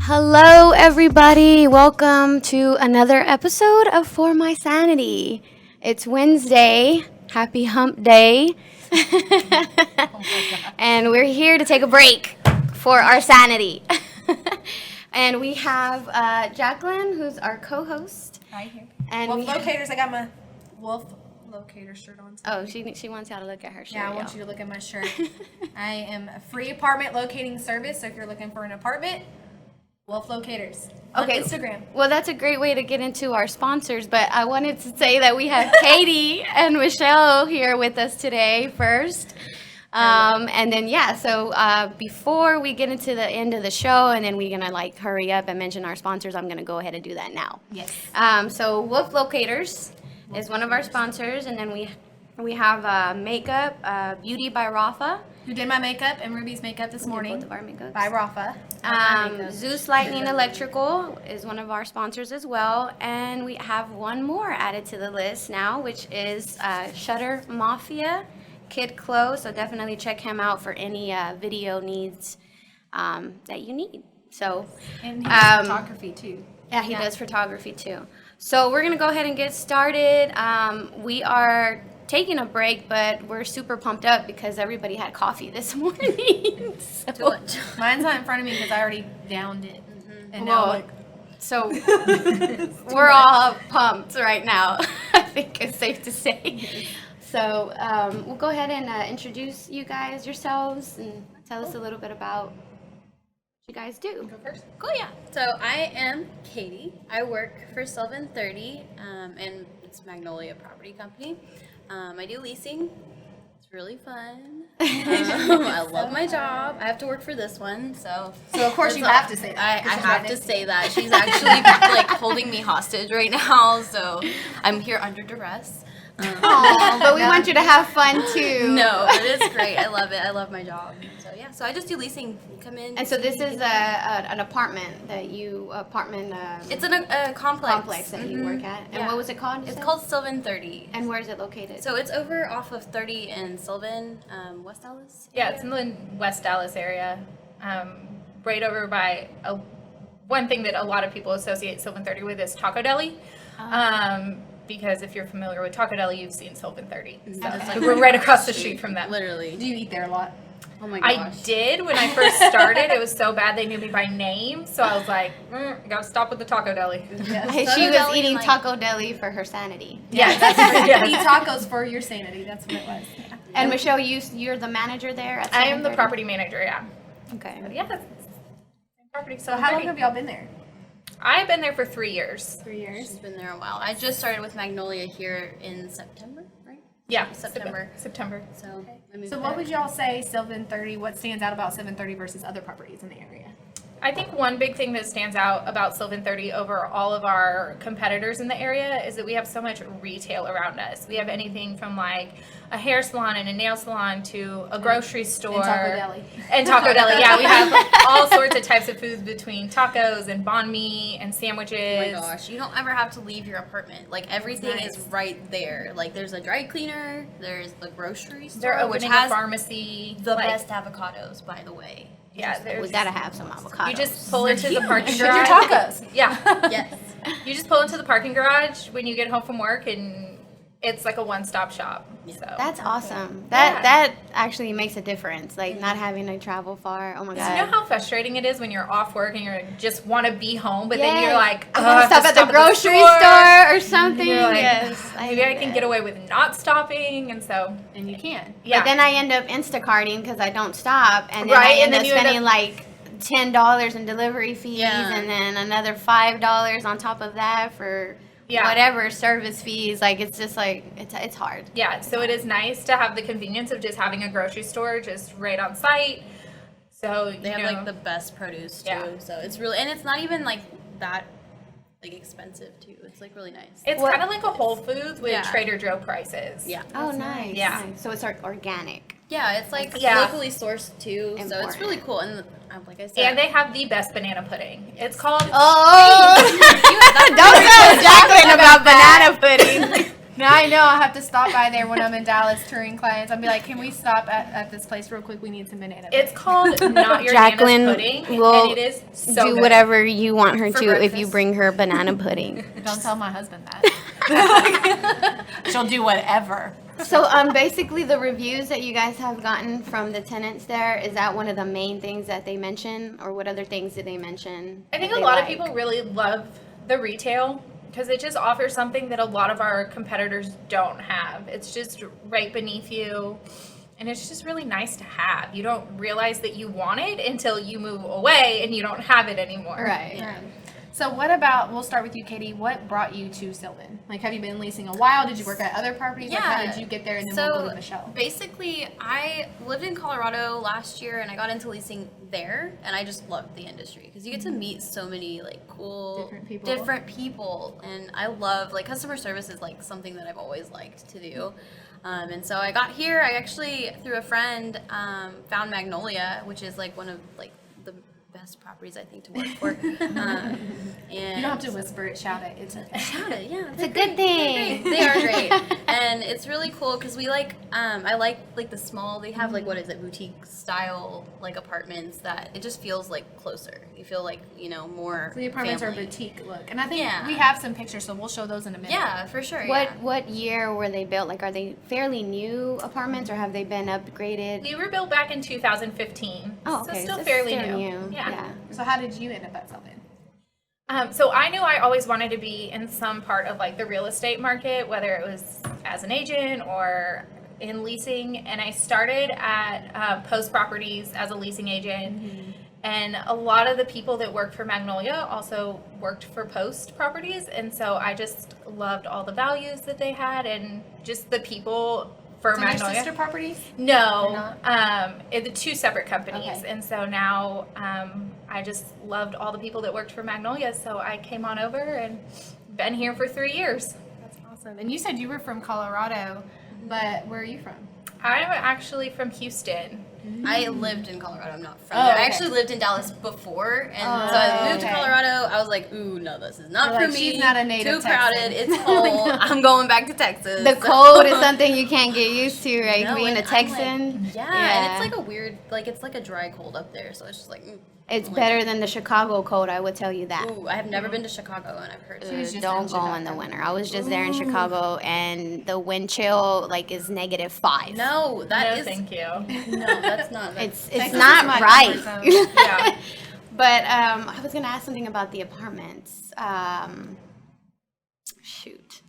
Hello, everybody. Welcome to another episode of For My Sanity. It's Wednesday. Happy hump day. And we're here to take a break for our sanity. And we have Jaclyn, who's our co-host. Right here. And Wolf Locators. I got my Wolf Locator shirt on today. Oh, she wants y'all to look at her shirt. Yeah, I want you to look at my shirt. I am a free apartment locating service, so if you're looking for an apartment, Wolf Locators on Instagram. Well, that's a great way to get into our sponsors, but I wanted to say that we have Katie and Michelle here with us today first. And then, so before we get into the end of the show, and then we're going to hurry up and mention our sponsors, I'm going to go ahead and do that now. Yes. So Wolf Locators is one of our sponsors, and then we have makeup, Beauty by Rafa. Who did my makeup and Ruby's makeup this morning? Both of our makeups. By Rafa. Zeus Lightning Electrical is one of our sponsors as well. And we have one more added to the list now, which is Shutter Mafia, Kid Clo. So definitely check him out for any video needs that you need. So, And he does photography too. Yeah, he does photography too. So we're going to go ahead and get started. We are taking a break, but we're super pumped up because everybody had coffee this morning. Mine's not in front of me because I already downed it. Mm-hmm. And now so we're all pumped right now. I think it's safe to say. So we'll go ahead and introduce you guys yourselves and tell us a little bit about what you guys do. Go first. Cool, yeah. So I am Katie. I work for Sylvan 30, and it's Magnolia Property Company. I do leasing. It's really fun. I love my job. I have to work for this one, so of course you have to say that. I have to say that. She's actually holding me hostage right now, so I'm here under duress. But we want you to have fun too. No, it is great. I love it. I love my job. So yeah, so I just do leasing. Come in. And so this is an apartment that you It's a complex that you work at. And what was it called? It's called Sylvan 30. And where is it located? So it's over off of 30 in Sylvan, West Dallas. Yeah, it's in the West Dallas area, right over by one thing that a lot of people associate Sylvan 30 with is Taco Deli. Because if you're familiar with Taco Deli, you've seen Sylvan 30. So we're right across the street from them. Literally. Do you eat there a lot? Oh my gosh. I did when I first started. It was so bad they knew me by name, so I was like, gotta stop with the Taco Deli. Yes. She was eating Taco Deli for her sanity. Yeah, that's right. Yeah. Eat tacos for your sanity. That's what it was. Yeah. And Michelle, you're the manager there at I am the property manager, yeah. Okay. But yeah, that's property. So how long have y'all been there? I've been there for 3 years. 3 years. She's been there a while. I just started with Magnolia here in September, right? Yeah, September. So, Okay. I moved So what would y'all say Sylvan 30, what stands out about Sylvan 30 versus other properties in the area? I think one big thing that stands out about Sylvan 30 over all of our competitors in the area is that we have so much retail around us. We have anything from like a hair salon and a nail salon to a grocery store. And Taco Deli. Yeah, we have all sorts of types of foods between tacos and banh mi and sandwiches. Oh my gosh, you don't ever have to leave your apartment. Like everything is right there. Like there's a dry cleaner, there's the grocery store, They're which opening has a pharmacy. the best avocados, by the way. Yeah, We gotta have some avocados. You just pull into the parking With your garage. tacos. Yeah. Yes. You just pull into the parking garage when you get home from work, and it's like a one-stop shop. Yeah. So That's awesome. That actually makes a difference. Like not having to travel far. Oh my god. you know how frustrating it is when you're off work and you just want to be home, but then you're Yes. like, I oh, want to stop at the grocery store or something. You're like, Yes. maybe I can get away with not stopping, and so And you can. yeah. But then I end up Instacarting because I don't stop, and then Right, I and end then up you end spending up- like $10 in delivery fees, Yeah. and then another $5 on top of that for Yeah. whatever service fees. Like it's just like it's hard. Yeah, so it is nice to have the convenience of just having a grocery store just right on site. So They have like the best produce too. Yeah. So it's really, and it's not even like that like expensive too. It's like really nice. it's kind of like a Whole Foods with Yeah. Trader Joe prices. Yeah. Oh, nice. Yeah. Nice. So it's organic. Yeah, it's like Yeah. locally sourced too. So it's really Important. cool. And like I said, And they have the best banana pudding. It's called. Oh! Don't tell Jaclyn about banana pudding. Now I know I'll have to stop by there when I'm in Dallas touring clients. I'll be like, can we stop at this place real quick? We need some banana. It's called Not Your Jaclyn Nana's Pudding, will and it is so Do good. whatever you want her For to if you breakfast. bring her banana pudding. Don't tell my husband that. She'll do whatever. So basically the reviews that you guys have gotten from the tenants there, is that one of the main things that they mention, or what other things did they mention? I think that a they lot of like? people really love the retail because it just offers something that a lot of our competitors don't have. It's just right beneath you, and it's just really nice to have. You don't realize that you want it until you move away and you don't have it anymore. Right. Right. So what about, we'll start with you, Katie. What brought you to Sylvan? Like, have you been leasing a while? Did you work at other properties? Like, how Yeah. did you get there? And then So we'll go to Michelle. basically, I lived in Colorado last year, and I got into leasing there, and I just loved the industry because you get to meet so many like cool Different people. people, and I love like customer service is like something that I've always liked to do. And so I got here. I actually through a friend found Magnolia, which is like one of like the best properties I think to work for. And You don't have to whisper it, shout it. It's okay. shout it, yeah. It's a good thing. They are great, and it's really cool because we like. I like the small. They have like what is it, boutique style like apartments that it just feels like closer. You feel like more. The apartments family. are boutique look, and I think Yeah. we have some pictures, so we'll show those in a minute. Yeah, for sure. What year were they built? Like, are they fairly new apartments, or have they been upgraded? We were built back in 2015, Oh, so okay. still it's fairly still new. Yeah. So how did you end up at Sylvan? So I knew I always wanted to be in some part of like the real estate market, whether it was as an agent or in leasing. And I started at Post Properties as a leasing agent. And a lot of the people that worked for Magnolia also worked for Post Properties. And so I just loved all the values that they had and just the people for So they're Magnolia. sister properties? No, the two separate companies, Okay. and so now I just loved all the people that worked for Magnolia, so I came on over and been here for 3 years. That's awesome. And you said you were from Colorado, but where are you from? I'm actually from Houston. I lived in Colorado. I'm not from Oh, there. okay. I actually lived in Dallas before, and Oh, so I moved okay. to Colorado. I was like, ooh, no, this is not You're for like, me. she's not a native Too crowded. Texan. It's cold. I'm going back to Texas. The cold is something you can't get used to, right? No, Being a and I'm like, Texan. yeah, Yeah. and it's like a weird, like it's like a dry cold up there. So it's just like, It's better than the Chicago cold, I would tell you that. ooh, I have never been to Chicago, and I've heard. She was just Don't in go in the Chicago. winter. I was just there in Chicago, and the wind chill like is -5. No, that No, is thank you. no, that's not. It's Texas not is my right. comfort zone. Yeah. But I was gonna ask something about the apartments. Shoot,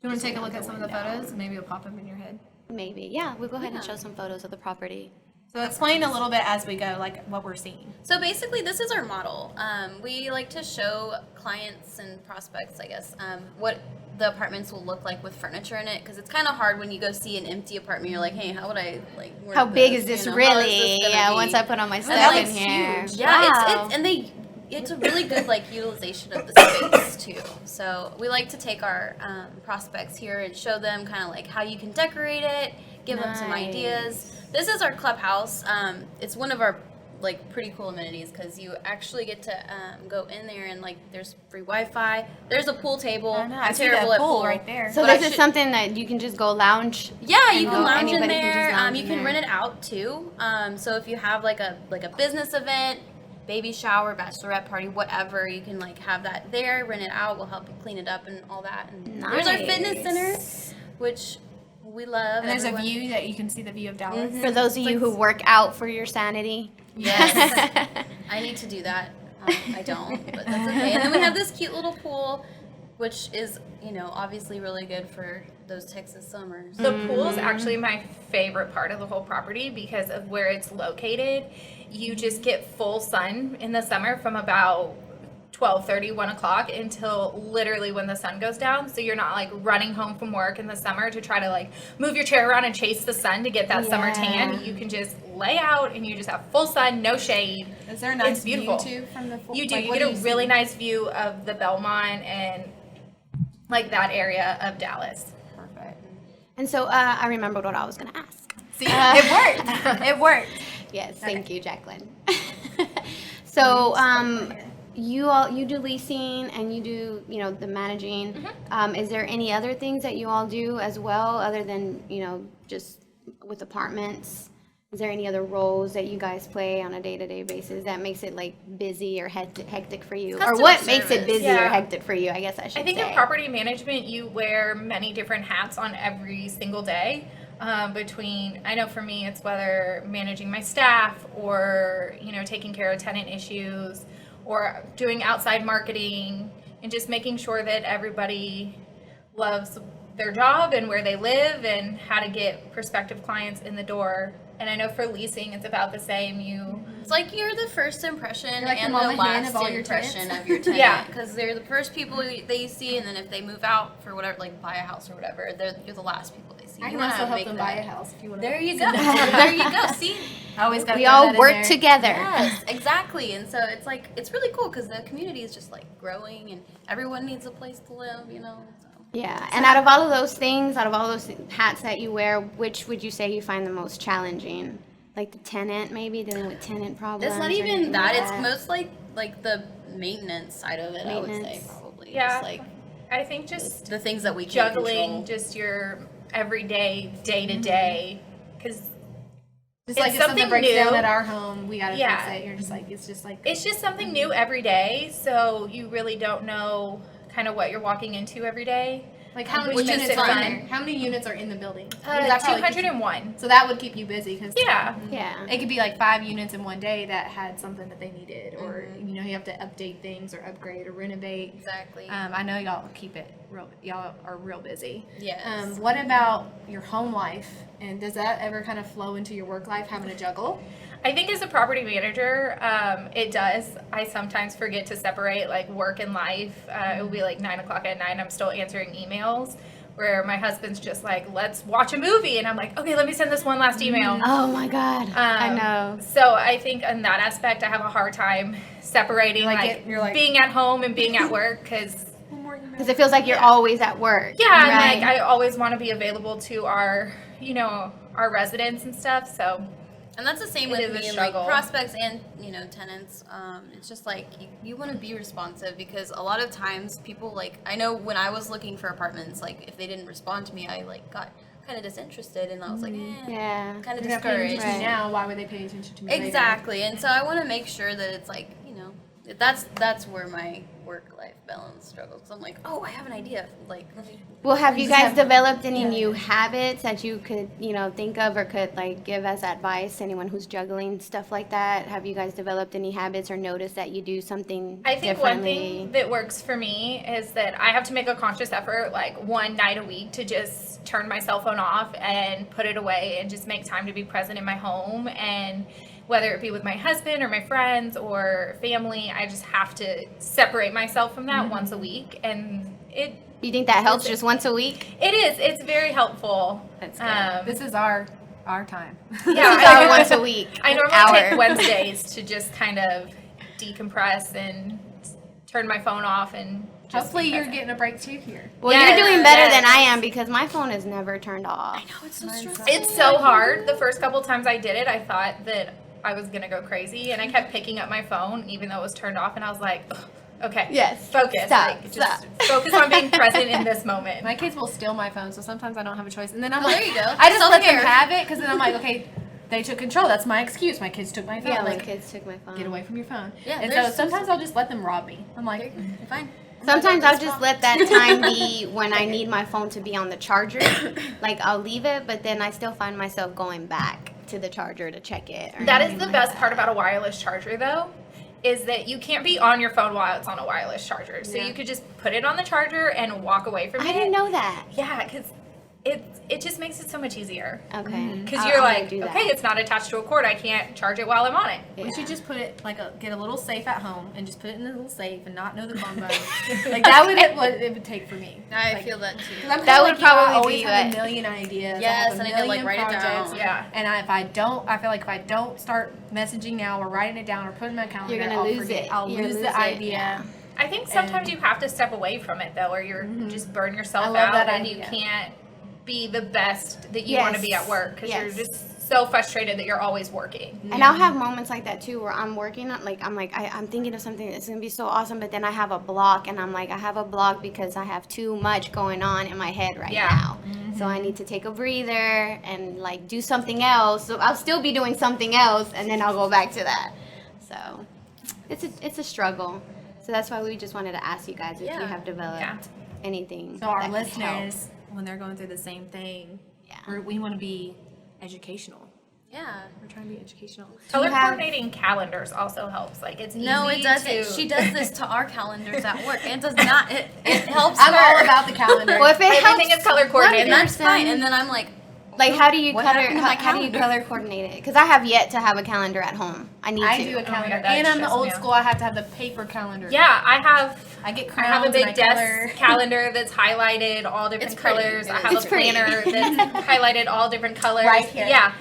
You want to take a look at some of the photos? Maybe it'll pop up in your head. maybe. Yeah, we'll go ahead and show some photos of the property. So explain a little bit as we go, like what we're seeing. So basically, this is our model. We like to show clients and prospects, I guess, what the apartments will look like with furniture in it, because it's kind of hard when you go see an empty apartment. You're like, hey, how would I like? Work How big is this? this You know, how is really? this gonna Yeah, be? once I put on my And stuff that in looks here. huge. Yeah, Wow. it's a really good like utilization of the space too. So we like to take our prospects here and show them kind of like how you can decorate it, give them some Nice. ideas. This is our clubhouse. It's one of our like pretty cool amenities because you actually get to go in there and like there's free Wi-Fi. There's a pool table. I know. I I'm see terrible that at pool pool right there. So But I this is should- something that you can just go lounge. Yeah, you And can lounge in anybody can there. just lounge You in can there. rent it out too. So if you have like a business event, baby shower, bachelorette party, whatever, you can like have that there. Rent it out. We'll help you clean it up and all that. And there's our fitness center, which we love. And there's a Everyone- view that you can see the view of Dallas. For those of you who work out for your sanity. Yes. I need to do that. I don't, but that's okay. And then we have this cute little pool, which is, obviously really good for those Texas summers. The pool is actually my favorite part of the whole property because of where it's located. You just get full sun in the summer from about 12:30, 1 o'clock until literally when the sun goes down. So you're not like running home from work in the summer to try to like move your chair around and chase the sun to get that summer tan. You can just lay out and you just have full sun, no shade. Is there a nice It's beautiful. view too from the full? You do. Like, You what get a you really see? nice view of the Belmont and like that area of Dallas. Perfect. And so I remembered what I was going to ask. See, it worked. It worked. Yes, thank you, Jaclyn. So you do leasing and you do, the managing. Is there any other things that you all do as well other than, just with apartments? Is there any other roles that you guys play on a day-to-day basis that makes it like busy or hectic for you? Or Customer what makes it service. busy Yeah. or hectic for you, I guess I should say. I think in property management, you wear many different hats on every single day. I know for me, it's whether managing my staff or, taking care of tenant issues or doing outside marketing and just making sure that everybody loves their job and where they live and how to get prospective clients in the door. And I know for leasing, it's about the same. It's like you're the first impression You're like the and the mama hen last of all your impression tenants. of your tenant. Yeah. Because they're the first people that you see, and then if they move out for whatever, like buy a house or whatever, you're the last people they see. I You can wanna also help make them that- buy a house if you want. There you go. There you go. See? I always got. We all work together. Yes, exactly. And so it's really cool because the community is just like growing, and everyone needs a place to live. So. Yeah, and out of all of those things, out of all those hats that you wear, which would you say you find the most challenging? Like the tenant, maybe dealing with tenant problems. It's not or even anything that. like It's most like the maintenance side of it. I would say Maintenance. probably. Yeah. Just like I think just the things that we can't juggling control. just your everyday, day to day. Because Just like It's if something something breaks new. down at our home, we gotta Yeah. fix it. You're just like it's just like it's just something new every day. So you really don't know kind of what you're walking into every day. like how many Which is units are fun. in there? How many units are in the building? Because that probably keeps you- 201. So that would keep you busy because Yeah. Yeah. it could be like 5 units in one day that had something that they needed, or you have to update things or upgrade or renovate. Exactly. I know y'all keep it real. Y'all are real busy. Yes. What about your home life? And does that ever kind of flow into your work life, having to juggle? I think as a property manager, it does. I sometimes forget to separate like work and life. It will be like 9 o'clock at night. I'm still answering emails where my husband's just like, let's watch a movie. And I'm like, okay, let me send this one last email. Oh my God, I know. So I think in that aspect, I have a hard time separating You're like- being at home and being at work because Because it feels like you're always at work. yeah, right? and like I always want to be available to our residents and stuff. So And that's the same It with is a me, like struggle. prospects and tenants. It's just like you want to be responsive because a lot of times people like I know when I was looking for apartments, like if they didn't respond to me, I like got kind of disinterested and I was like, Yeah. kind of They're not paying attention discouraged. to me now. Why would they pay attention to me later? Exactly, and so I want to make sure that it's like that's where my work-life balance struggles. So I'm like, oh, I have an idea. Like, let me. Well, have you just guys have- developed any new habits that you could, think of or could like give as advice? Anyone who's juggling stuff like that, have you guys developed any habits or noticed that you do something I think one differently? thing that works for me is that I have to make a conscious effort, like one night a week, to just turn my cell phone off and put it away and just make time to be present in my home. And whether it be with my husband or my friends or family, I just have to separate myself from that once a week. And You think that helps just once a week? it is. It's very helpful. That's good. This is our time. Yeah, It's all once a week. I normally hour. take Wednesdays to just kind of decompress and turn my phone off and just Hopefully be you're present. getting a break too here. Well, Yes, you're doing better yes. than I am because my phone is never turned off. Oh, it's so stressful. It's so hard. The first couple times I did it, I thought that I was gonna go crazy, and I kept picking up my phone even though it was turned off, and I was like, "Ugh, okay, Yes. focus, Stop, like, just focus on being present in this moment." My kids will steal my phone, so sometimes I don't have a choice. And then I'm Well, like, there you go. I just let them Self-care. have it because then I'm like, okay, they took control. That's my excuse. My kids took my phone. Yeah, my like, kids took my phone. get away from your phone. Yeah, and so there's- sometimes I'll just let them rob me. I'm like, Fine. Sometimes I'll just let that time be when I need my phone to be on the charger. Like I'll leave it, but then I still find myself going back to the charger to check it. Or That is anything the like best that. part about a wireless charger, though, is that you can't be on your phone while it's on a wireless charger. So Yeah. you could just put it on the charger and walk away from it. I didn't know that. Yeah, because it just makes it so much easier. Okay. Because I'm you're gonna like, do that. okay, it's not attached to a cord. I can't charge it while I'm on it. Yeah. We should just put it get a little safe at home and just put it in the little safe and not know the combo. Like that would what it would take for me. I feel that too. 'Cause I'm That kinda would like you, I probably always be have what- a million ideas. Yes, I have and I a need to, like, million write it projects. down. Yeah. And I feel like if I don't start messaging now or writing it down or putting it in my calendar, You're gonna I'll lose forget. it. I'll You're lose gonna the lose it, idea. yeah. I think sometimes you have to step away from it though, or you're just burn yourself I love out that and you idea. can't be the best that you want to be Yes. at work because Yes. you're just so frustrated that you're always working. And I'll have moments like that too, where I'm working on, I'm thinking of something that's gonna be so awesome, but then I have a block, and I'm like, I have a block because I have too much going on in my head right Yeah. now. So I need to take a breather and like do something else. So I'll still be doing something else, and then I'll go back to that. So it's a struggle. So that's why we just wanted to ask you guys if you Yeah. have developed Yeah. anything. So our that could help. listeners, when they're going through the same thing, Yeah. we want to be educational. Yeah. We're trying to be educational. Color have- coordinating calendars also helps. Like it's No, easy it doesn't. to- She does this to our calendars at work, and it does not. It helps I'm her. all about the calendar. Well, if it Everything helps, is color coordinated. and that's fine. And then I'm like, like, how do you What color? happened to my How do you calendar? color coordinate it? Because I have yet to have a calendar at home. I need I to. do a calendar, God, that and I'm the stresses old me out. school. I have to have the paper calendar. Yeah, I have I get a crowns. big and I color. desk calendar that's highlighted all different It's pretty. colors. I It have is. a planner that's highlighted all different colors. Right here. Yeah.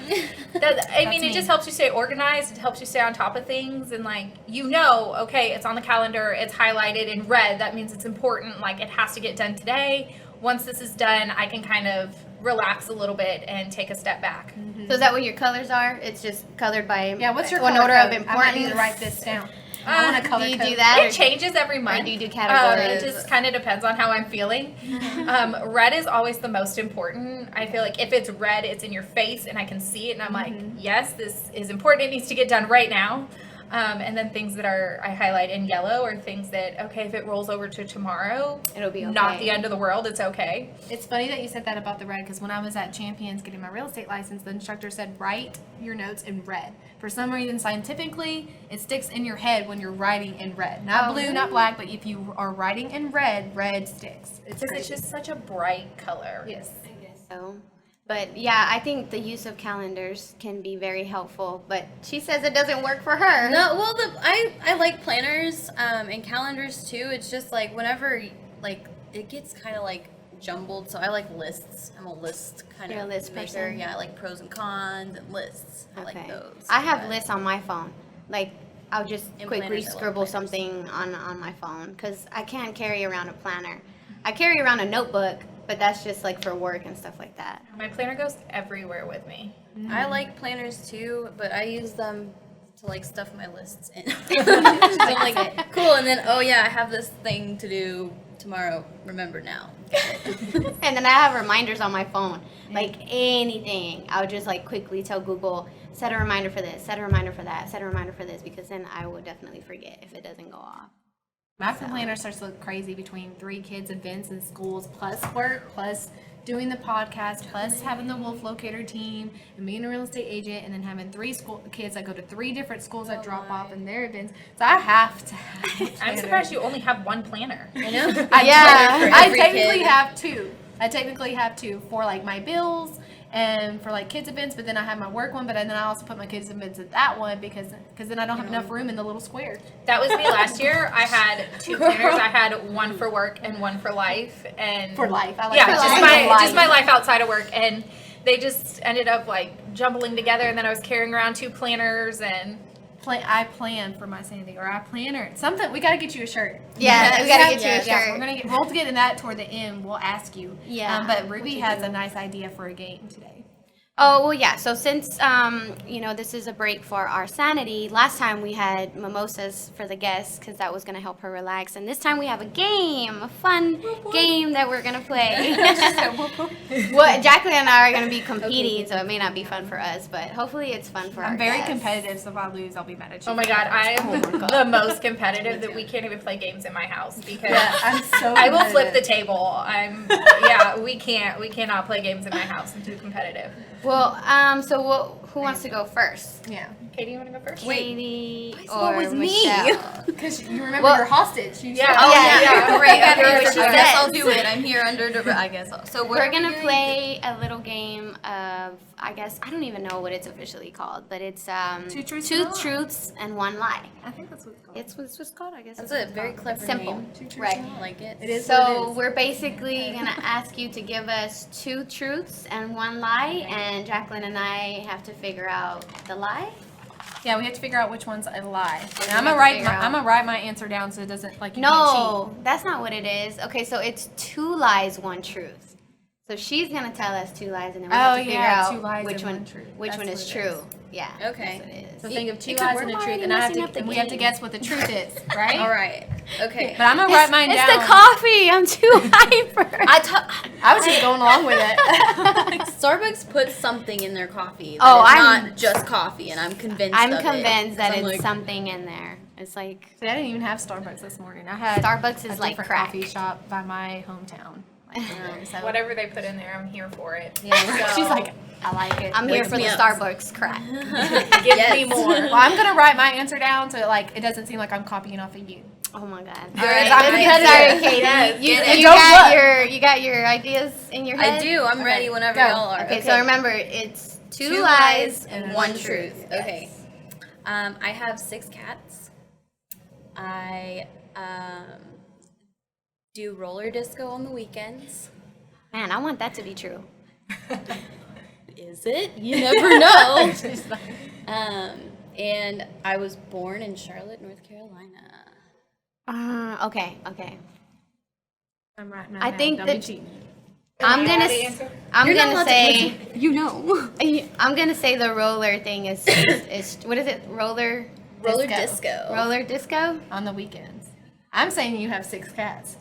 I mean, me. it just helps you stay organized. It helps you stay on top of things. And, like, okay, it's on the calendar. It's highlighted in red. That means it's important. Like, it has to get done today. Once this is done, I can kind of relax a little bit and take a step back. So is that what your colors are? It's just colored by Yeah, what's your one color order code? of I importance? might need to write this down. I want a color do you code. do that? It changes every month. do you do It categories? just kind of depends on how I'm feeling. Red is always the most important. I feel like if it's red, it's in your face and I can see it and I'm like, yes, this is important. It needs to get done right now. And then things that I highlight in yellow are things that, okay, if it rolls over to tomorrow, It'll be not okay. the end of the world. It's okay. It's funny that you said that about the red because when I was at Champions getting my real estate license, the instructor said write your notes in red. For some reason, scientifically, it sticks in your head when you're writing in red. Not blue, not black, but if you are writing in red, red sticks. It's Because crazy. it's just such a bright color. Yes. I guess so. But yeah, I think the use of calendars can be very helpful. But she says it doesn't work for her. no. Well, I like planners and calendars too. It's just like whenever like it gets kind of like jumbled. So I like lists. I'm a list kind You're of a list maker. person? Yeah, I like pros and cons and lists. I like those. I have But- lists on my phone. Like, I'll just And quickly planners, I love scribble planners. something on my phone because I can't carry around a planner. I carry around a notebook, but that's just like for work and stuff like that. My planner goes everywhere with me. I like planners too, but I use them to like stuff my lists in. So I'm like, cool, and then oh yeah, I have this thing to do tomorrow. Remember now. And then I have reminders on my phone. Like anything, I would just like quickly tell Google, set a reminder for this, set a reminder for that, set a reminder for this, because then I will definitely forget if it doesn't go off. My planner starts to look crazy between 3 kids' events and schools, plus work, plus doing the podcast, plus having the Wolf-Locator team, and being a real estate agent, and then having 3 school kids that go to 3 different schools that drop off in their events. So I have to have a I'm planner. surprised you only have one planner. I know. I every technically kid. have 2. I technically have 2 for like my bills and for like kids events, but then I have my work one, but then I also put my kids events at that one because then I don't have enough room in the little square. That was me last year. I had 2 planners. I had one for work and one for life. And For life. I like yeah, that. just my life outside of work. And they just ended up like jumbling together. And then I was carrying around 2 planners and I plan for my Sanity, or I planner something. We gotta get you a shirt. Yeah, we gotta get you a Yes, shirt. we'll get in that toward the end. We'll ask you. Yeah, But what Ruby you has do. a nice idea for a game today. Oh, well, yeah. So since, this is a break for our Sanity, last time we had mimosas for the guests because that was going to help her relax. And this time we have a game, a fun game that we're going to play. Well, Jaclyn and I are going to be competing, so it may not be fun for us, but hopefully it's fun for our I'm very guests. competitive, so if I lose, I'll be mad at you. oh my god, I'm my God. the most competitive that we can't even play games in my house because I'm so. I will flip the competitive. table. We cannot play games in my house. I'm too competitive. Well, who wants to go first? Yeah. Katie, you want to go first? Katie so what or was me? Michelle? Because you remember Well- you're hostage. You Yeah. said- Oh, Yeah, yeah. Great. yeah. Okay, She I guess said. I'll do it. I'm here under duress. I guess. So what We're are we gonna doing? play a little game of, I guess, I don't even know what it's officially called, but it's Two truths two and a lie. truths and one lie. I think that's what it's called. It's what's called, I guess. That's it's a what's very called. clever Simple. name. Two truths Right. and a I lie. like it. It is what it So is. we're basically gonna ask you to give us two truths and one lie, and Jaclyn and I have to figure out the lie. Yeah, we have to figure out which one's a lie. And we I'm have gonna to figure out. I'm gonna write my answer down so it doesn't like you can't No, that's not what it is. Okay, so it's two lies, one truth. So she's gonna tell us two lies, and then we have Oh, to figure yeah, out two lies which and one, one truth. which That's one is what it true. Yeah. Okay. That's what it is. So think of two it could lies work. and a We're truth, already and I have messing to up the and we have to game. guess what the truth is, right? All right. Okay. But I'm gonna write mine It's down. the coffee. I'm too hyper. I was just going along with it. Starbucks puts something in their coffee. Oh, That is I'm- not just coffee, and I'm convinced. I'm of it. convinced that 'Cause I'm it's like, something in there. It's like See, I didn't even have Starbucks this morning. I had Starbucks a is like different crack. coffee shop by my hometown. So Whatever they put in there, I'm here for it. Yeah, So, she's like, I like it. I'm here Wake for me the up. Starbucks crack. give Yes. me more. Well, I'm gonna write my answer down so like it doesn't seem like I'm copying off of you. Oh my god. All right, I'm good sorry, idea. Katie. Yes, You, get it. you Don't got look. you got your ideas in your head. I do. I'm ready whenever Go. y'all are. Okay, so remember it's two Two lies and one truth. Okay. I have 6 cats. I do roller disco on the weekends. Man, I want that to be true. Is it? You never know. And I was born in Charlotte, North Carolina. Okay. I'm writing I mine think down. Don't be that- cheating. I'm Am I gonna allowed to s- answer? I'm You're not gonna allowed to say you know. I'm gonna say the roller thing is what is it? Roller Roller disco. On the weekends. I'm saying you have 6 cats.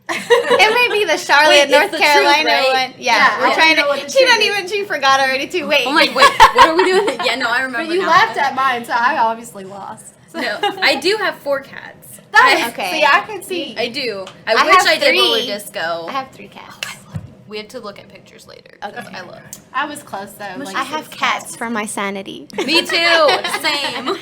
It may be the Charlotte, Wait, it's North the Carolina truth, right? one. Yeah, Yeah, we're I trying don't know what to. the She truth don't is. even. She forgot already too. Wait. I'm like, wait, what are we doing? Yeah, no, I remember. But you now. laughed at mine, so I obviously lost. No, I do have 4 cats. Okay. See, I could see. I do. I I wish have I did roller 3. disco. I have 3 cats. We have to look at pictures later. 'cause Okay. I love. I was close though. Like I have 6 cats for my sanity. Me too. Same.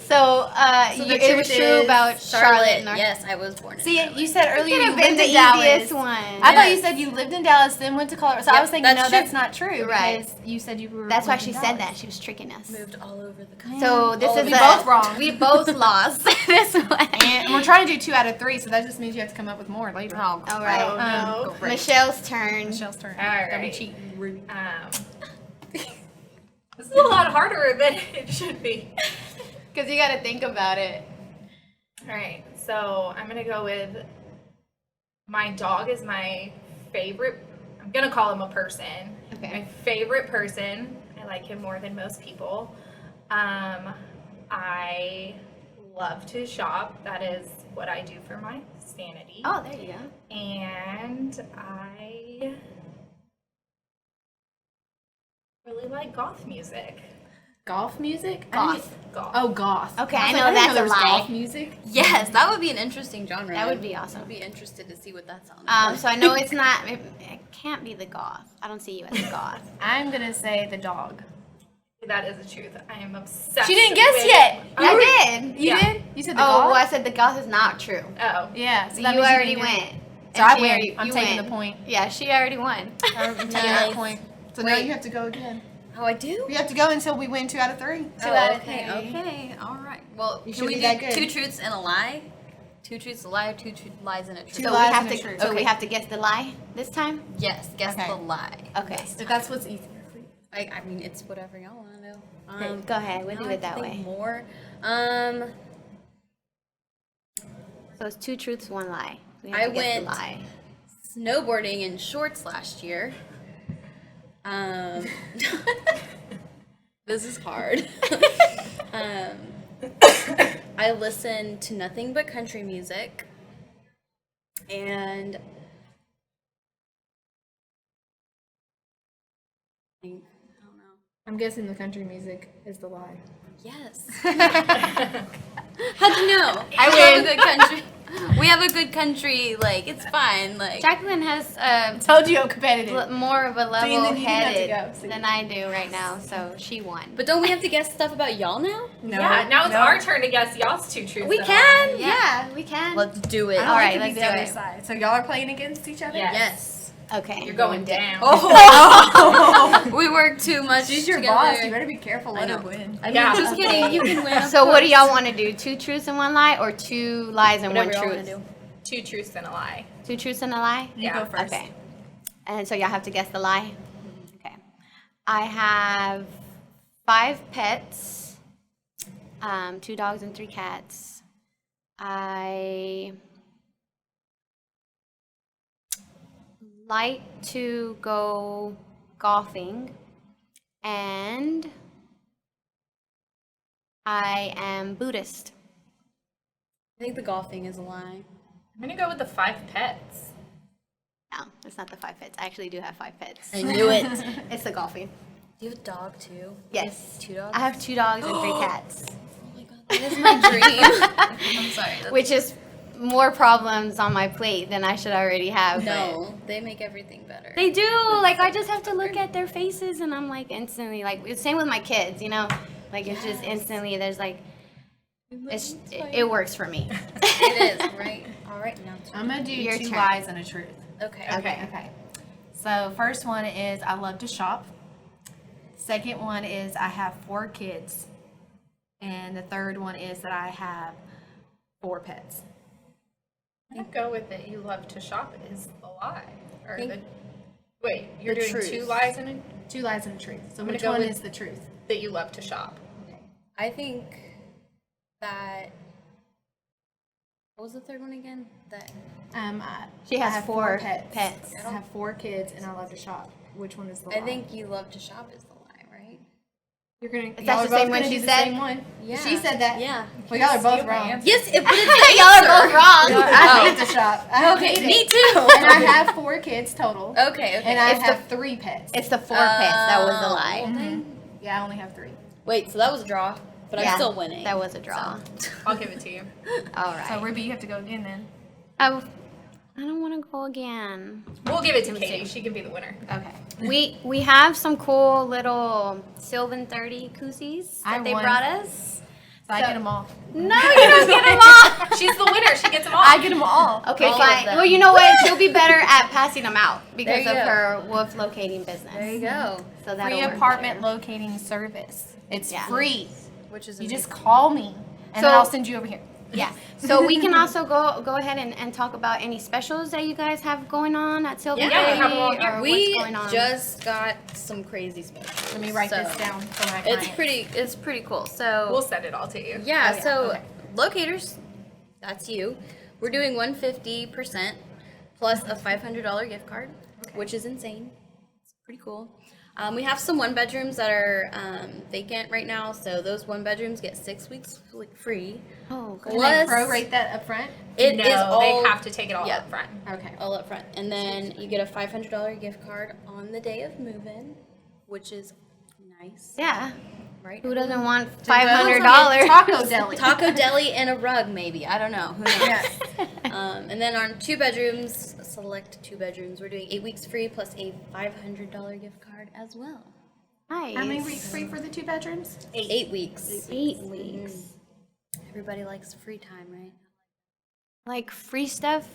So, So it the was truth true is about Charlotte. North Yes, I was born in See, Charlotte. you said earlier Could you have been lived the in Dallas. easiest one. I thought you Yes. said you lived in Dallas, then went to Colorado. So I Yep, was thinking, that's no, true. that's not true. Right. Because you said you were. That's why lived she in said Dallas. that. She was tricking us. Moved all over the country. So this All is over We the- both wrong. We both lost this one. And we're trying to do 2 out of 3, so that just means you have to come up with more later. Oh, All right. no. Go for it. Michelle's turn. Michelle's turn. All right. Don't be cheating, Ruby. This is a lot harder than it should be. Because you got to think about it. All right, so I'm gonna go with my dog is my favorite. I'm gonna call him a person. Okay. My favorite person. I like him more than most people. I love to shop. That is what I do for my sanity. Oh, there you go. And I really like goth music. Golf music? Goth. Goth. Oh, goth. Okay, was I know didn't that's a there was lie. Golf music? Yes, that would be an interesting genre. That would be awesome. I'd be interested to see what that sounds like. So I know it's not. It can't be the goth. I don't see you as a goth. I'm gonna say the dog. That is the truth. I am obsessed. She didn't guess with- yet. I did. You Yeah. did? You said the Oh, golf? well, I said the goth is not true. Oh. Yeah. So So that you means already didn't get- went. So And I she win. already- I'm you taking win. the point. Yeah, she already won. I'm taking Nice. that point. So now Wait. you have to go again. Oh, I do? We have to go until we win 2 out of 3. Oh, out of okay, 3. okay, all right. Well, You can should we be do that good. 2 truths and a lie? 2 truths, a lie, or 2 lies and a truth? Two So lies we have and a to. truth. So we Okay. have to guess the lie this time. Yes, guess Okay. the lie. Okay. If that's what's easier for you. I mean, it's whatever y'all want to know. Okay, go ahead. We'll now do I it have that to think way. More. So it's 2 truths, 1 lie. We have I to guess went- the lie. Snowboarding in shorts last year. This is hard. I listen to nothing but country music. And I don't know. I'm guessing the country music is the lie. Yes. How'd you know? I love win. a good country. We have a good country. Like, it's fine. Like, Jaclyn has Told you I'm competitive. more of a then you didn't have to level-headed go, see. than I do right now, so she won. but don't we have to guess stuff about y'all now? No, Yeah, now it's no. our turn to guess y'all's two truths. We and a can. lie. Yeah, we can. Let's do it. I don't All like right, to be let's the do other it. side. So y'all are playing against each other? Yes. Yes. Okay. You're going down. We work too much. She's your together. boss. You better be careful. I Let her know. win. I mean, Yeah. just kidding. You can win. So what do y'all want to do? 2 truths and 1 lie, or 2 lies and Whatever 1 y'all wanna truth? do. 2 truths and a lie. 2 truths and a lie? You Yeah. go first. Okay. And so y'all have to guess the lie? Okay. I have 5 pets, 2 dogs and 3 cats. I like to go golfing, and I am Buddhist. I think the golfing is a lie. I'm gonna go with the 5 pets. No, it's not the 5 pets. I actually do have 5 pets. I knew it. It's the golfing. Do you have a dog too? Yes. 2 dogs? I have 2 dogs and 3 cats, Oh my god, that is my dream. I'm sorry. that's- which is more problems on my plate than I should already have. but- No, they make everything better. They do. Like, I just have to look at their faces and I'm like instantly, like, it's same with my kids, you know? Like, it's just instantly, there's like, it works for me. It is, right? All right, now it's I'm going to do Your 2 turn. lies and a truth. okay. Okay. So first one is I love to shop. Second one is I have 4 kids. And the third one is that I have 4 pets. I'm gonna go with that you love to shop is the lie. Or Think- the wait, you're the doing truth. 2 lies and a, 2 lies and a truth. So gonna which go one with- is the truth? that you love to shop. I think that. What was the third one again? That. She I has have 4 pets. pets. I have 4 kids and I love to shop. Which one is the lie? I think you love to shop is the lie, right? you're gonna. That's y'all are the same both one gonna she do the said? same one. Yeah. She said that. Yeah. Well, y'all are both Steal my wrong. answer. Yes, but it's Y'all are both wrong. I hate to shop. I Okay, hate me it. too. And I have 4 kids total. Okay, okay. And I It's the- have 3 pets. It's the 4 pets that was the lie. Okay. Yeah, I only have 3. Wait, so that was a draw, but Yeah, I'm still winning. That was a draw. I'll give it to you. All So right. Ruby, you have to go again then. I don't want to go again. We'll give it to Katie. She can be the winner. Okay. We have some cool little Sylvan 30 koozies that I they won. brought us. So I get them all. No, you don't get them all. She's the winner. She gets them all. I get them all. Okay, All of fine. them. Well, you know what? She'll be better at passing them out because There of you go. her wolf locating business. There you go. So that'll Free work apartment better. locating service. It's Yeah. free. Which is You just amazing. call me and So- I'll send you over here. Yeah. So we can also go ahead and talk about any specials that you guys have going on at Sylvan Yeah, we 30 have them all here. or We what's going on. just got some crazy specials. Let me write this So, down for my It's clients. it's pretty cool. So We'll send it all to you. yeah, Oh, yeah, so okay. locators, that's you. We're doing 150% plus a $500 gift card, which is insane. It's pretty cool. We have some 1-bedrooms that are vacant right now, so those 1-bedrooms get 6 weeks free. Oh, good. Can they Plus, prorate that up front? it no, is all they have to take it all yeah. up front. Okay. all up front, and then you get a $500 gift card on the day of move-in, which is nice, Yeah. right? Who doesn't want Go $500? to Taco Deli. Taco deli and a rug, maybe. I don't know. Who knows? Yes. And then on 2 bedrooms, select 2 bedrooms, we're doing 8 weeks free plus a $500 gift card as well. Nice. How many weeks free for the 2 bedrooms? 8 weeks. 8 weeks. Everybody likes free time, right? Like free stuff?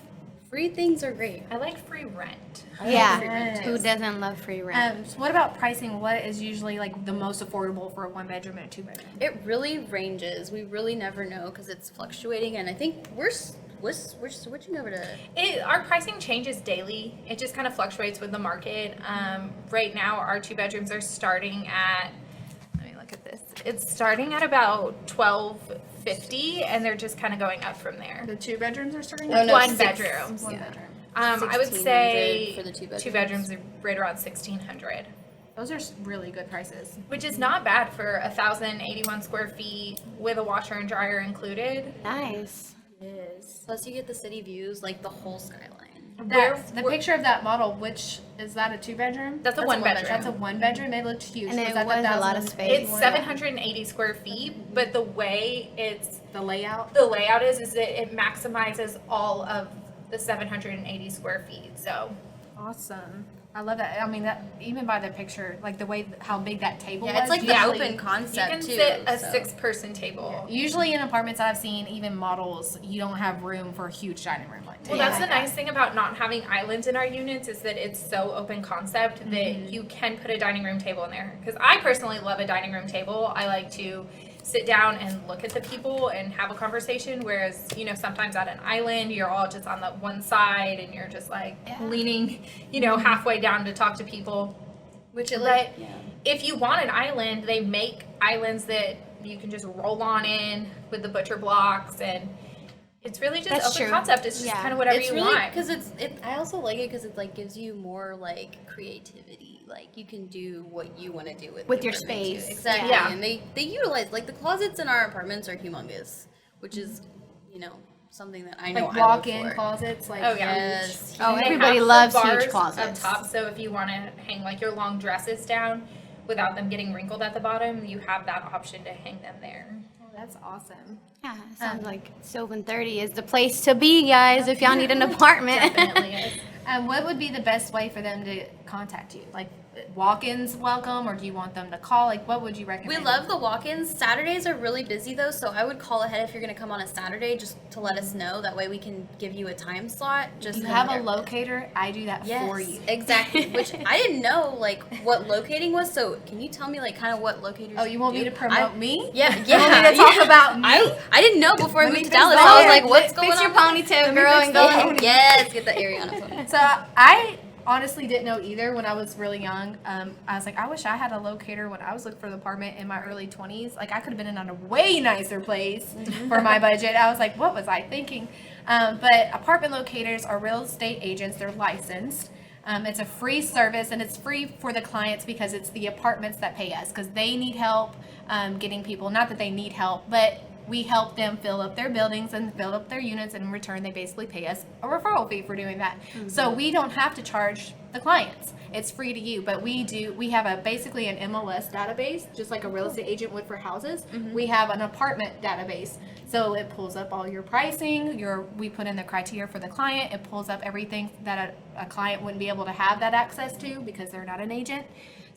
Free things are great. I like free rent. Yeah. free rent, Who doesn't love free rent? So what about pricing? What is usually like the most affordable for a 1-bedroom and a 2-bedroom? It really ranges. We really never know because it's fluctuating, and I think we're switching over to. Our pricing changes daily. It just kind of fluctuates with the market. Right now, our 2 bedrooms are starting at. Let me look at this. It's starting at about $1,250, and they're just kind of going up from there. The 2 bedrooms are starting Oh, no, 1 six. bedrooms. 1 bedroom. I would say 1,600 for the 2 bedrooms. 2 bedrooms are right around 1,600, Those are really good prices. which is not bad for 1,081 square feet with a washer and dryer included. Nice. Plus, you get the city views, like the whole skyline. The picture of that model, which is that a 2-bedroom? That's a one bedroom. That's a 1-bedroom. It looked huge. And it that was the a lot of 1,000 space. It's 780 square feet, but the way The layout. is that it maximizes all of the 780 square feet. So Awesome. I love that. I mean, that even by the picture, like the way how big that table was. Yeah, it's like the usually- open concept you can too. sit a so. 6-person table. Usually in apartments I've seen, even models, you don't have room for a huge dining room like that. Well, that's the nice thing about not having islands in our units is that it's so open concept that you can put a dining room table in there. Because I personally love a dining room table. I like to sit down and look at the people and have a conversation. Whereas, sometimes at an island, you're all just on the one side and you're just like leaning, halfway down to talk to people. Which it But if you want an island, they make islands that you can just roll on in with the butcher blocks, and it's really just That's open true. concept. It's just Yeah. kind of whatever it's you really want. because I also like it because it like gives you more like creativity. Like you can do what you want to do with With the your apartment, too. space. Exactly. Yeah. And they utilize like the closets in our apartments are humongous, which is something that I know like I look walk-in for. clothes, like Oh, yeah. Yes. Oh, And they everybody have the loves huge bars closets. up top. So if you want to hang like your long dresses down without them getting wrinkled at the bottom, you have that option to hang them there. Oh, that's awesome. Yeah, it sounds like Sylvan 30 is the place to be, guys, if y'all need an apartment. Definitely is. What would be the best way for them to contact you? Like walk-ins welcome, or do you want them to call? Like what would you recommend? We love the walk-ins. Saturdays are really busy though, so I would call ahead if you're going to come on a Saturday just to let us know. That way we can give you a time slot. Just You so have a they're- locator. I do that Yes, for you. exactly. Which I didn't know like what locating was. So can you tell me like kind of what locators? Oh, you want me do? to promote me? Yeah, You yeah. want me to talk yeah. about me? I didn't know before I Let me moved to fix Dallas. my I was hair. like, what's going Fix on? your ponytail, girl, and fix go. the Yes, get the Ariana pony. So I honestly didn't know either when I was really young. I was like, I wish I had a locator when I was looking for the apartment in my early 20s. Like I could have been in a way nicer place for my budget. I was like, what was I thinking? But apartment locators are real estate agents. They're licensed. It's a free service, and it's free for the clients because it's the apartments that pay us because they need help getting people. Not that they need help, but we help them fill up their buildings and fill up their units, and in return they basically pay us a referral fee for doing that. So we don't have to charge the clients. It's free to you, but we have basically an MLS database, just like a real estate agent would for houses. We have an apartment database. So it pulls up all your pricing, we put in the criteria for the client, it pulls up everything that a client wouldn't be able to have that access to because they're not an agent.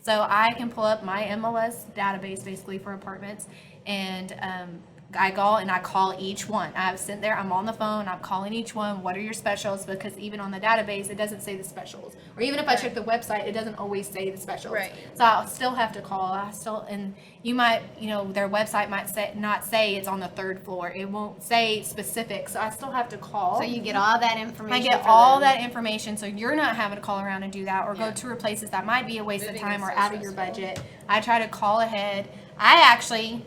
So I can pull up my MLS database basically for apartments, and I go and I call each one. I'm sitting there, I'm on the phone, I'm calling each one, what are your specials? Because even on the database, it doesn't say the specials. Or even if I check the website, it doesn't always say the specials. Right. So I'll still have to call. And you might, their website might not say it's on the 3rd floor. It won't say specific. So I still have to call. So you get all that information. I get for all them. that information, so you're not having to call around and do that or go tour places that might be a waste of Moving time is or so out of your stressful. budget. I try to call ahead. I actually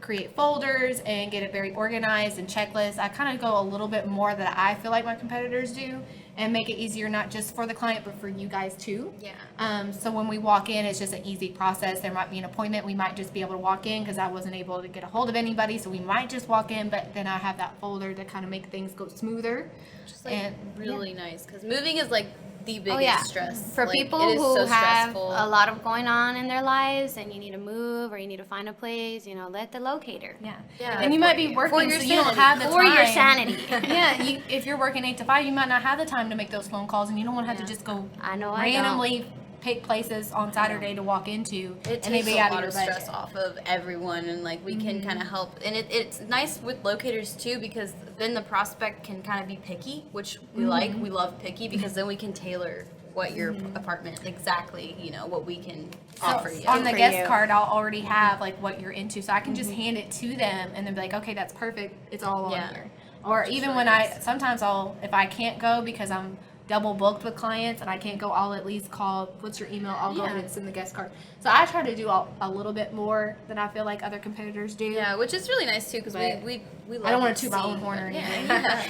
create folders and get it very organized and checklists. I kind of go a little bit more that I feel like my competitors do and make it easier not just for the client but for you guys too. Yeah. So when we walk in, it's just an easy process. There might be an appointment. We might just be able to walk in because I wasn't able to get a hold of anybody. So we might just walk in, but then I have that folder to kind of make things go smoother. Just like And- really nice because moving is like the biggest Oh yeah, stress. for Like, people it is who so have stressful. a lot of going on in their lives and you need to move or you need to find a place, let the locator. Yeah. Yeah, And you might be working, for your so you don't sanity. have the For time. your sanity. Yeah, if you're working 8 to 5, you might not have the time to make those phone calls, and you don't want to have to Yeah. just go I know I randomly pick places on Saturday to walk into, It and they takes be a out lot of of your budget. stress off of everyone, and like we can kind of help. And it's nice with locators too because then the prospect can kind of be picky, which we like. We love picky because then we can tailor what your apartment exactly, what we can offer you. On the For guest you. card, I'll already have like what you're into, so I can just hand it to them, and then be like, okay, that's perfect. It's all on Yeah. here. Or Which is even really when nice. sometimes if I can't go because I'm double booked with clients and I can't go, I'll at least call, what's your email? I'll go ahead and send the guest card. So I try to do a little bit more than I feel like other competitors do. Yeah, which is really nice too because But we love I don't want to to toot my see- own horn or anything. Yeah.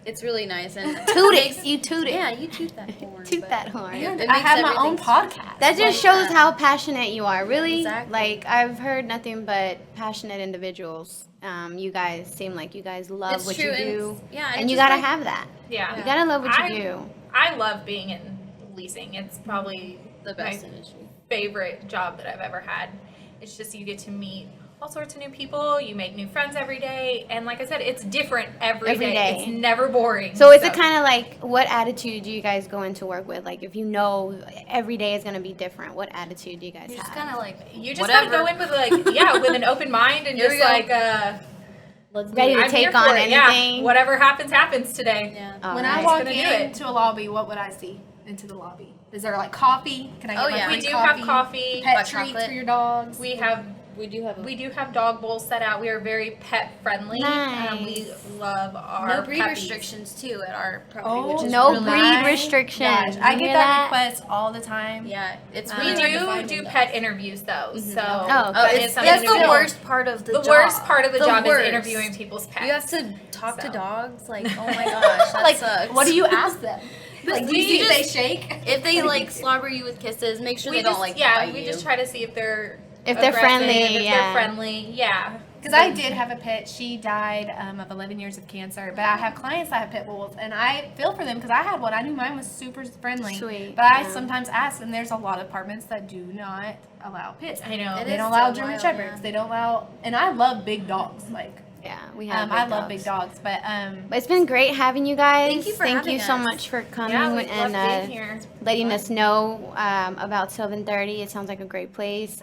It's really nice and Toot it. You toot it. Yeah, you toot that horn. Toot but- that horn. It I makes have my own everything podcast. That just Like shows that. how passionate you are. Really, Exactly. like I've heard nothing but passionate individuals. You guys seem like you guys love It's what true, you and do, it's- yeah, and it's you just gotta like- have that. Yeah. You gotta love what you do. I love being in leasing. It's probably The best my industry. favorite job that I've ever had. It's just you get to meet all sorts of new people, you make new friends every day, and like I said, it's different every day. It's never boring. So is it kind of like, what attitude do you guys go into work with? Like, if you know every day is gonna be different, what attitude do you guys You're just have? kind of like, you just whatever. gotta go in with like with an open mind and Here just we go. like Let's do Ready it. to I'm take here on for it. anything. Yeah, whatever happens today. Yeah. All When right. I walk Gonna do it. into a lobby, what would I see into the lobby? Is there like coffee? Can I get Oh, my yeah. free We do coffee? have coffee. Pet Hot treats chocolate. for your dogs. We have We do have a we do have dog bowls set out. We are very pet friendly. Nice. We love our no breed puppies. restrictions too at our property, Oh, which is no really breed nice. restrictions. Gosh, I You get hear that request all the time. Yeah, it's We We really hard to do find do them, pet though. interviews though, so Oh, that it's is something that's to the do. worst part of the The job. worst part of the job worst. is interviewing people's pets. You have to talk to So. dogs. Like, oh my gosh, that Like, sucks. what do you ask them? Like, do you see if they just- shake? If they like slobber you with kisses, make sure we they just don't like bite we you. just try to see if they're If they're aggressive, friendly, if yeah. they're friendly, yeah. Because I did have a pet. She died of 11 years of cancer. But I have clients that have pit bulls, and I feel for them because I had one. I knew mine was super friendly. Sweet, But I yeah. sometimes ask, and there's a lot of apartments that do not allow pits. I know. It They is don't allow so German wild, Shepherds. yeah. They don't allow, and I love big dogs. Like, Yeah, we have. I big love dogs. big dogs. But But it's been great having you guys. Thank you for having so us. much for coming Yeah, we and love being here. letting us know about Sylvan 30. It sounds like a great place.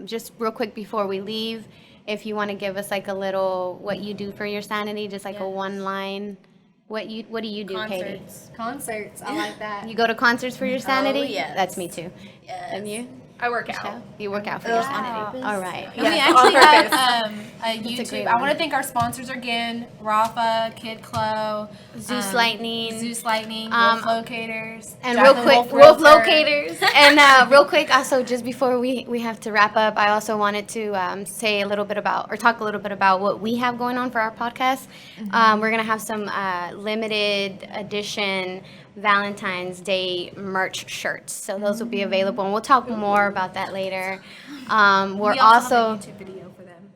Just real quick before we leave, if you want to give us like a little what you do for your sanity, just like a Yes. one line. What do you do, Katie? Concerts. concerts, I like that. You go to concerts for your sanity? yes. That's me too. Yes. And you? I work Michelle? out. You work out for Oh, your wow. sanity. All right. And we Yeah, actually on have purpose. a That's a YouTube. great I want one. to thank our sponsors again: Rafa, Kid Clo, Zeus Lightning. Zeus Lightning, Um, Wolf Locators, And Jaclyn real quick, Wolf Wolf-Realtor. Locators. And real quick, also, just before we have to wrap up, I also wanted to say a little bit about, or talk a little bit about what we have going on for our podcast. We're going to have some limited edition Valentine's Day merch shirts. So those will be available, and we'll talk more about that later. We're We also, have a YouTube video for them.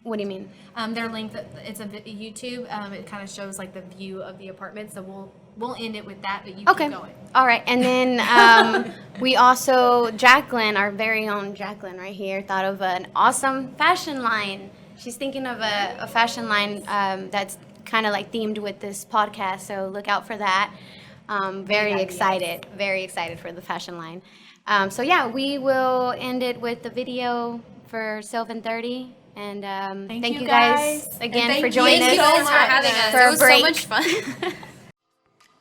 what do you mean? Their link, it's a YouTube. It kind of shows like the view of the apartment. So we'll end it with that, but you Okay. keep going. All right. And then we also, Jaclyn, our very own Jaclyn right here, thought of an awesome fashion line. She's thinking of a fashion line that's kind of like themed with this podcast. So look out for that. Very excited for the fashion line. So yeah, we will end it with the video for Sylvan 30. And thank you guys And again thank for you joining Thank you us guys for having us. for It a was break. so much fun.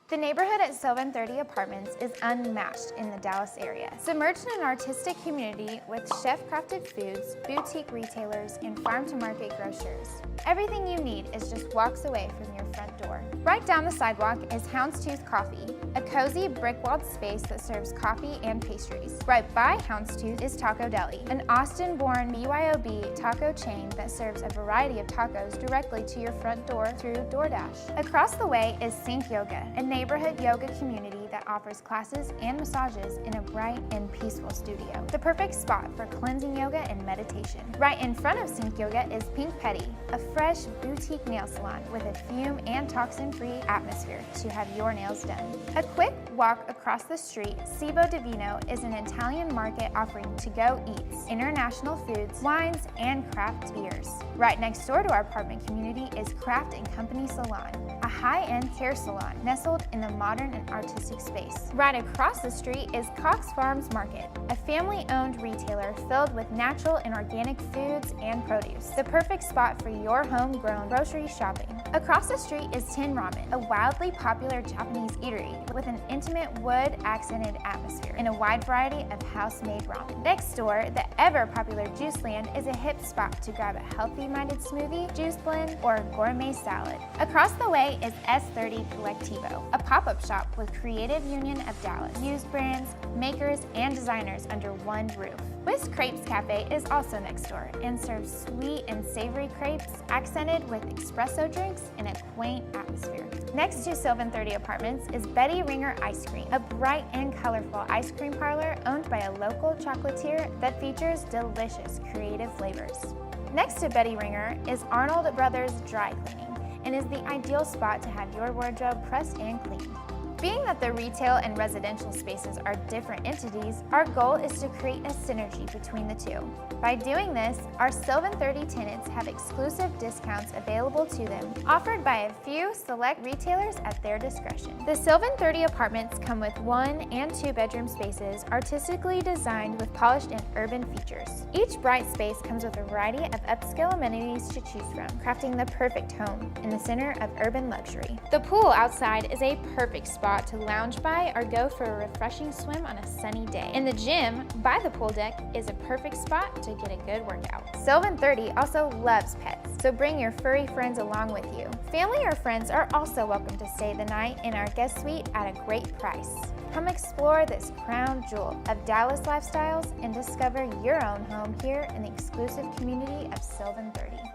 The neighborhood at Sylvan 30 Apartments is unmatched in the Dallas area. Submerged in an artistic community with chef-crafted foods, boutique retailers, and farm-to-market grocers. Everything you need is just walks away from your front door. Right down the sidewalk is Houndstooth Coffee, a cozy brick-walled space that serves coffee and pastries. Right by Houndstooth is Taco Deli, an Austin-born BYOB taco chain that serves a variety of tacos directly to your front door through DoorDash. Across the way is Sync Yoga, a neighborhood yoga community that offers classes and massages in a bright and peaceful studio. The perfect spot for cleansing yoga and meditation. Right in front of Sync Yoga is Pink Petty, a fresh boutique nail salon with a fume and toxin-free atmosphere to have your nails done. A quick walk across the street, Cibo Divino is an Italian market offering to-go eats, international foods, wines, and craft beers. Right next door to our apartment community is Craft & Company Salon, a high-end hair salon nestled in a modern and artistic space. Right across the street is Cox Farms Market, a family-owned retailer filled with natural and organic foods and produce. The perfect spot for your homegrown grocery shopping. Across the street is Tin Ramen, a wildly popular Japanese eatery with an intimate wood-accented atmosphere and a wide variety of house-made ramen. Next door, the ever-popular Juice Land is a hip spot to grab a healthy-minded smoothie, juice blend, or gourmet salad. Across the way is S30 Collectivo, a pop-up shop with creative union of Dallas, used brands, makers, and designers under one roof. Whisk Crepes Cafe is also next door and serves sweet and savory crepes accented with espresso drinks vibes and a quaint atmosphere. Next to Sylvan 30 Apartments is Betty Ringer Ice Cream, a bright and colorful ice cream parlor owned by a local chocolatier that features delicious creative flavors. Next to Betty Ringer is Arnold Brothers Dry Cleaning and is the ideal spot to have your wardrobe pressed and cleaned. Being that the retail and residential spaces are different entities, our goal is to create a synergy between the two. By doing this, our Sylvan 30 tenants have exclusive discounts available to them, offered by a few select retailers at their discretion. The Sylvan 30 apartments come with 1 and 2 bedroom spaces artistically designed with polished and urban features. Each bright space comes with a variety of upscale amenities to choose from, crafting the perfect home in the center of urban luxury. The pool outside is a perfect spot to lounge by or go for a refreshing swim on a sunny day. And the gym by the pool deck is a perfect spot to get a good workout. Sylvan 30 also loves pets, so bring your furry friends along with you. Family or friends are also welcome to stay the night in our guest suite at a great price. Come explore this crown jewel of Dallas lifestyles and discover your own home here in the exclusive community of Sylvan 30.